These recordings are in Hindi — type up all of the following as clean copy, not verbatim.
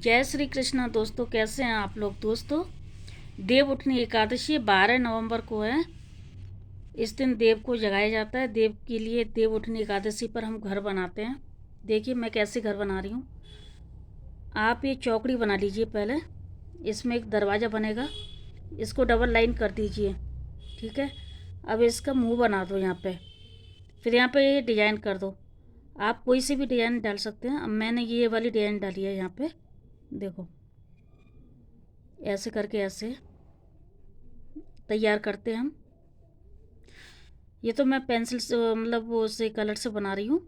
जय श्री कृष्णा दोस्तों, कैसे हैं आप लोग। दोस्तों, देव उठनी एकादशी 12 नवंबर को है। इस दिन देव को जगाया जाता है। देव के लिए देव उठनी एकादशी पर हम घर बनाते हैं। देखिए मैं कैसे घर बना रही हूँ। आप ये चौकड़ी बना लीजिए पहले। इसमें एक दरवाज़ा बनेगा, इसको डबल लाइन कर दीजिए। ठीक है। अब इसका मुंह बना दो यहाँ पे। फिर यहाँ पे ये डिजाइन कर दो। आप कोई सी भी डिजाइन डाल सकते हैं। अब मैंने ये वाली डिजाइन डाली है यहाँ पे। देखो, ऐसे करके ऐसे तैयार करते हैं हम। ये तो मैं पेंसिल से मतलब वो से कलर से बना रही हूँ।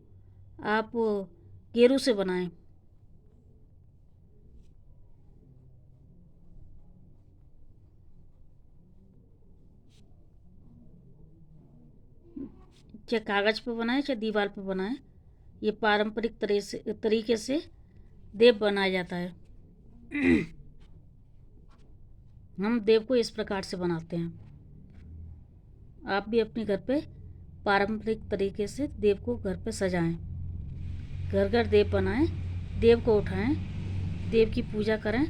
आप गेरू से बनाएं। चाहे कागज़ पे बनाएं चाहे दीवार पे बनाएं, ये पारंपरिक तरीके से देव बनाया जाता है। हम देव को इस प्रकार से बनाते हैं। आप भी अपने घर पे पारंपरिक तरीके से देव को घर पे सजाएं। घर घर देव बनाएं, देव को उठाएं, देव की पूजा करें।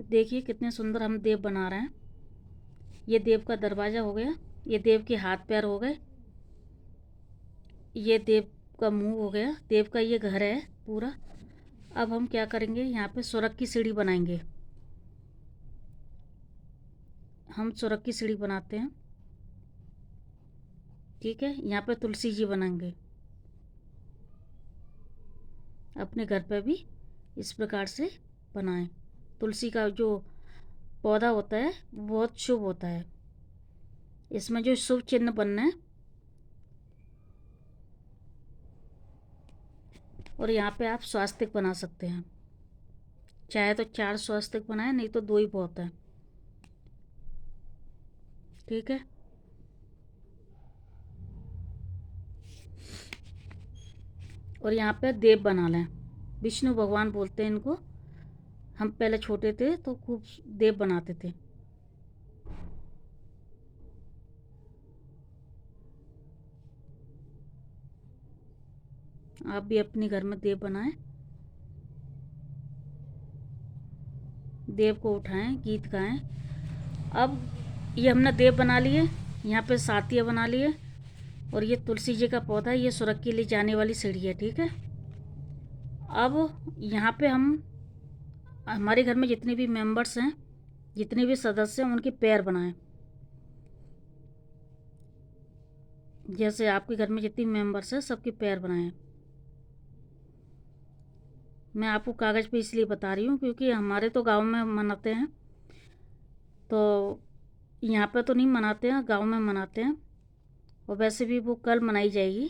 देखिए कितने सुंदर हम देव बना रहे हैं। ये देव का दरवाज़ा हो गया, ये देव के हाथ पैर हो गए, ये देव का मुंह हो गया, देव का ये घर है पूरा। अब हम क्या करेंगे, यहाँ पे सुरग की सीढ़ी बनाएंगे। हम सुरग की सीढ़ी बनाते हैं। ठीक है। यहाँ पे तुलसी जी बनाएंगे। अपने घर पे भी इस प्रकार से बनाएं। तुलसी का जो पौधा होता है वो बहुत शुभ होता है। इसमें जो शुभ चिन्ह बनना है। और यहाँ पे आप स्वास्तिक बना सकते हैं। चाहे तो 4 स्वास्तिक बनाए, नहीं तो 2 ही बहुत है। ठीक है। और यहाँ पे देव बना लें। विष्णु भगवान बोलते हैं इनको। हम पहले छोटे थे तो खूब देव बनाते थे। आप भी अपने घर में देव बनाएं, देव को उठाएं, गीत गाएं। अब ये हमने देव बना लिए, यहाँ पे सातिया बना लिए, और ये तुलसी जी का पौधा, ये सुरग के लिए जाने वाली सीढ़ी है। ठीक है। अब यहाँ पे हम हमारे घर में जितने भी मेंबर्स हैं, जितने भी सदस्य हैं, उनके पैर बनाएं। जैसे आपके घर में जितने मेंबर्स हैं सबके पैर बनाएं। मैं आपको कागज़ पे इसलिए बता रही हूँ क्योंकि हमारे तो गांव में मनाते हैं, तो यहाँ पे तो नहीं मनाते हैं, गांव में मनाते हैं। और वैसे भी वो कल मनाई जाएगी,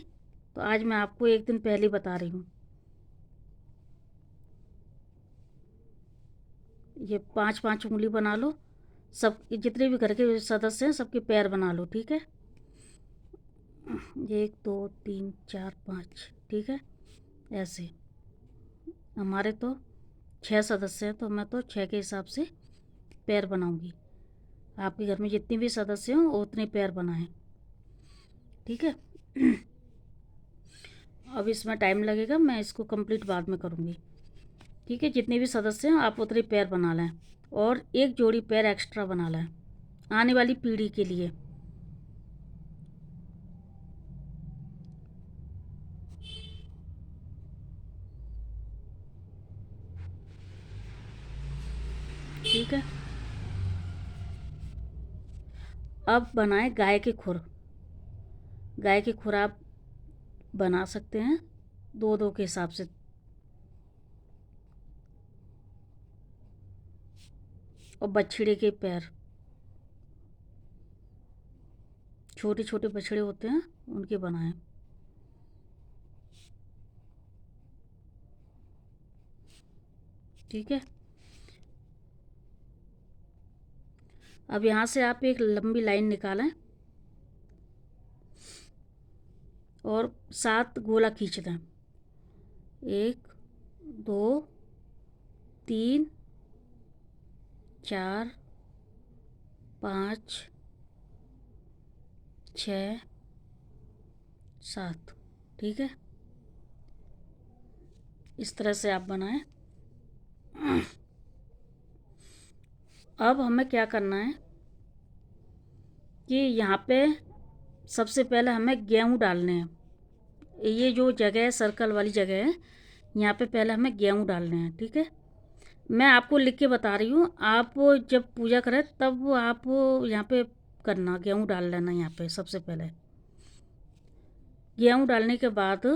तो आज मैं आपको एक दिन पहले बता रही हूँ। ये 5-5 उंगली बना लो। सब जितने भी घर के सदस्य हैं सबके पैर बना लो। ठीक है। 1 2 3 4 5। ठीक है। ऐसे हमारे तो 6 सदस्य हैं, तो मैं तो 6 के हिसाब से पैर बनाऊंगी। आपके घर में जितने भी सदस्य हों उतने पैर बनाएं। ठीक है। अब इसमें टाइम लगेगा, मैं इसको कंप्लीट बाद में करूँगी। ठीक है। जितने भी सदस्य हैं आप उतने पैर बना लें, और एक जोड़ी पैर एक्स्ट्रा बना लें आने वाली पीढ़ी के लिए। ठीक है। अब बनाएं गाय के खुर। गाय के खुर आप बना सकते हैं 2-2 के हिसाब से। और बछड़े के पैर, छोटे छोटे बछड़े होते हैं उनके बनाएं। ठीक है। अब यहाँ से आप एक लंबी लाइन निकालें और 7 गोला खींच दें। 1 2 3 4 5 6 साथ। ठीक है, इस तरह से आप बनाएं। अब हमें क्या करना है कि यहाँ पे सबसे पहले हमें गेहूँ डालने हैं। ये जो जगह है, सर्कल वाली जगह है, यहाँ पे पहले हमें गेहूँ डालने हैं। ठीक है, मैं आपको लिख के बता रही हूँ, आप जब पूजा करें तब आप यहाँ पे करना, गेहूँ डाल लेना यहाँ पे सबसे पहले। गेहूँ डालने के बाद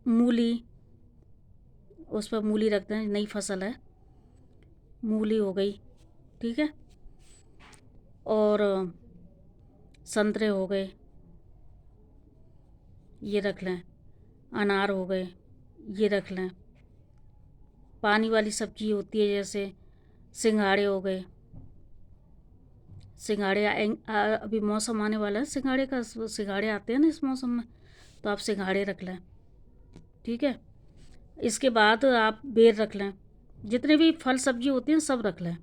मूली, उस पर मूली रख दें, नई फसल है, मूली हो गई। ठीक है, और संतरे हो गए, ये रख लें। अनार हो गए, ये रख लें। पानी वाली सब्जी होती है जैसे सिंघाड़े हो गए, सिंघाड़े अभी मौसम आने वाला है सिंघाड़े का, सिंघाड़े आते हैं ना इस मौसम में, तो आप सिंघाड़े रख लें। ठीक है, इसके बाद आप बेर रख लें, जितने भी फल सब्जी होती हैं सब रख लें।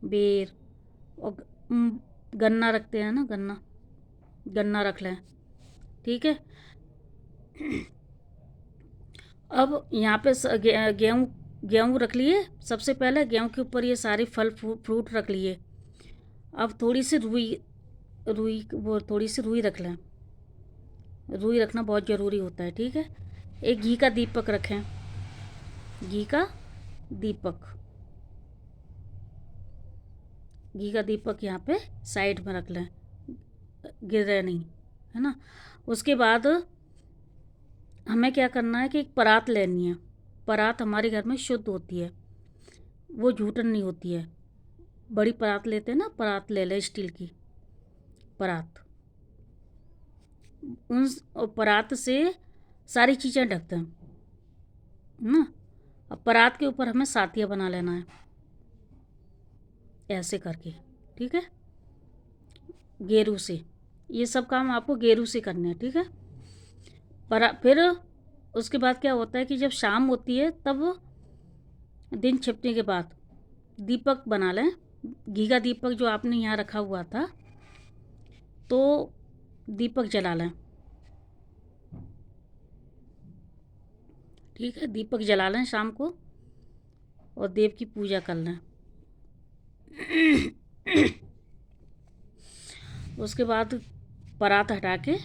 बेर और गन्ना रखते हैं ना, गन्ना, गन्ना रख लें। ठीक है, अब यहाँ पे गेहूँ, गेहूँ रख लिए। सबसे पहले गेहूँ के ऊपर ये सारे फल फ्रूट रख लिए। अब थोड़ी सी रुई रख लें। रुई रखना बहुत ज़रूरी होता है। ठीक है, एक घी का दीपक रखें, घी का दीपक, घी का दीपक यहाँ पे साइड में रख लें, गिरे नहीं, है ना। उसके बाद हमें क्या करना है कि एक परात लेनी है। परात हमारे घर में शुद्ध होती है, वो झूठन नहीं होती है। बड़ी परात लेते हैं ना, परात ले लें, स्टील की परात। उन परात से सारी चीज़ें ढक दें ना। अब परात के ऊपर हमें सातिया बना लेना है ऐसे करके। ठीक है, गेरू से, ये सब काम आपको गेरू से करने हैं। ठीक है, फिर उसके बाद क्या होता है कि जब शाम होती है तब दिन छिपने के बाद दीपक बना लें। घी का दीपक जो आपने यहाँ रखा हुआ था, तो दीपक जला लें। ठीक है, दीपक जला लें शाम को और देव की पूजा कर लें। उसके बाद परात हटा के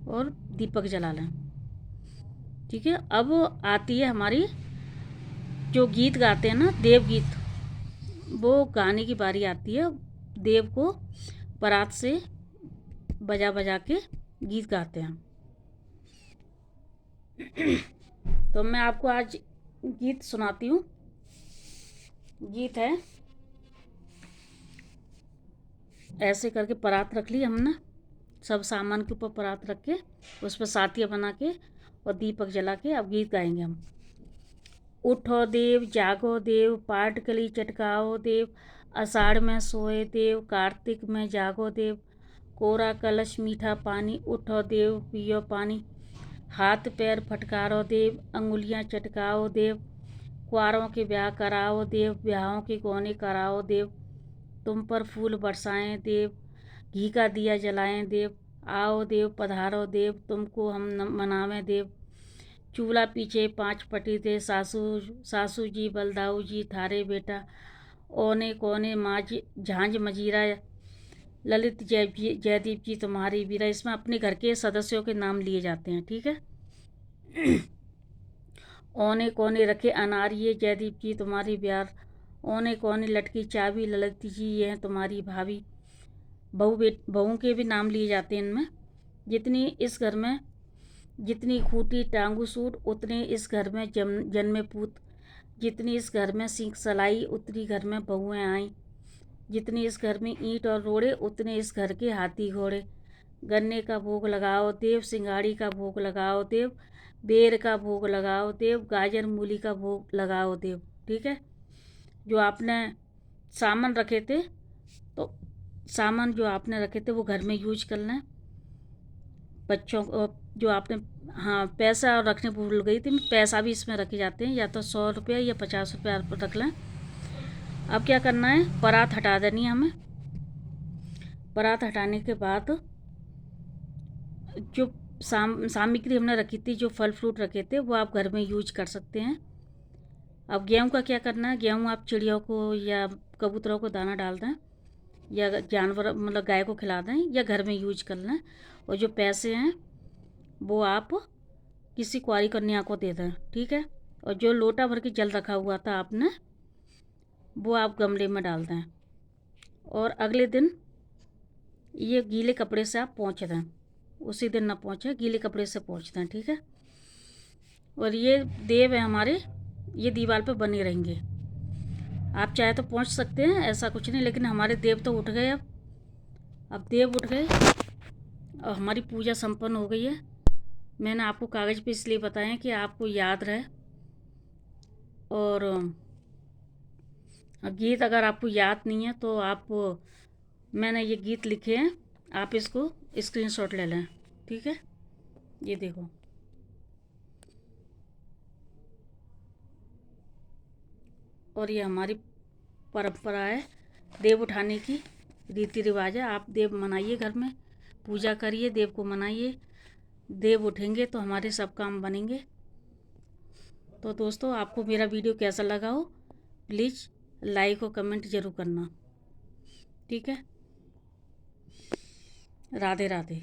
और दीपक जला लें। ठीक है, अब आती है हमारी, जो गीत गाते हैं ना, देव गीत, वो गाने की बारी आती है। देव को परात से बजा बजा के गीत गाते हैं। तो मैं आपको आज गीत सुनाती हूँ। गीत है, ऐसे करके परात रख ली हमने, सब सामान के ऊपर परात रख के उस पर सातिया बना के और दीपक जला के अब गीत गाएंगे हम। उठो देव जागो देव, पाट कली चटकाओ देव, आषाढ़ में सोए देव, कार्तिक में जागो देव, कोरा कलश मीठा पानी, उठो देव पियो पानी, हाथ पैर फटकारो देव, अंगुलियां चटकाओ देव, कुंवारों के ब्याह कराओ देव, ब्याहों के गौने कराओ देव, तुम पर फूल बरसाएं देव, घी का दिया जलाएं देव, आओ देव पधारो देव, तुमको हम मनावें देव, चूल्हा पीछे 5 पटी दे, सासू सासू जी बलदाऊ जी थारे बेटा, ओने कोने माज झांझ मजीरा, ललित जयदीप जी तुम्हारी वीरा। इसमें अपने घर के सदस्यों के नाम लिए जाते हैं। ठीक है, ओने कोने रखे अनार ये जयदीप जी तुम्हारी प्यार, ओने कोने लटकी चाबी ललित जी ये हैं तुम्हारी भाभी। बहू के भी नाम लिए जाते हैं इनमें। जितनी इस घर में, जितनी खूटी टांगू सूट, उतने इस घर में जन्मे पूत, जितनी इस घर में सीख सलाई, उतनी घर में बहुएं आई, जितनी इस घर में ईंट और रोड़े, उतने इस घर के हाथी घोड़े। गन्ने का भोग लगाओ देव, सिंगाड़ी का भोग लगाओ देव, बेर का भोग लगाओ देव, गाजर मूली का भोग लगाओ देव। ठीक है, जो आपने सामान रखे थे, तो सामान जो आपने रखे थे वो घर में यूज कर लें। बच्चों जो आपने, हाँ पैसा रखने भूल गई थी, पैसा भी इसमें रखे जाते हैं, या तो 100 रुपया या 50 रुपया रख लें। अब क्या करना है, परात हटा देनी है हमें। परात हटाने के बाद जो सामग्री हमने रखी थी, जो फल फ्रूट रखे थे, वो आप घर में यूज कर सकते हैं। अब गेहूँ का क्या करना है, गेहूँ आप चिड़ियों को या कबूतरों को दाना डाल दें, या जानवर मतलब गाय को खिला दें, या घर में यूज कर लें। और जो पैसे हैं वो आप किसी कुंवारी कन्या को दे दें, ठीक है। और जो लोटा भर के जल रखा हुआ था आपने, वो आप गमले में डाल दें। और अगले दिन ये गीले कपड़े से आप पोंछ दें, उसी दिन ना पोंछें, गीले कपड़े से पोंछ दें, ठीक है। और ये देव है हमारे, ये दीवार पे बने रहेंगे। आप चाहे तो पोंछ सकते हैं, ऐसा कुछ नहीं, लेकिन हमारे देव तो उठ गए। अब देव उठ गए और हमारी पूजा संपन्न हो गई है। मैंने आपको कागज़ पे इसलिए बताया कि आपको याद रहे। और गीत अगर आपको याद नहीं है तो आप, मैंने ये गीत लिखे हैं, आप इसको स्क्रीनशॉट ले लें, ठीक है। ये देखो, और ये हमारी परंपरा है, देव उठाने की रीति रिवाज है। आप देव मनाइए, घर में पूजा करिए, देव को मनाइए। देव उठेंगे तो हमारे सब काम बनेंगे। तो दोस्तों, आपको मेरा वीडियो कैसा लगा हो, प्लीज़ लाइक और कमेंट ज़रूर करना, ठीक है। राधे राधे।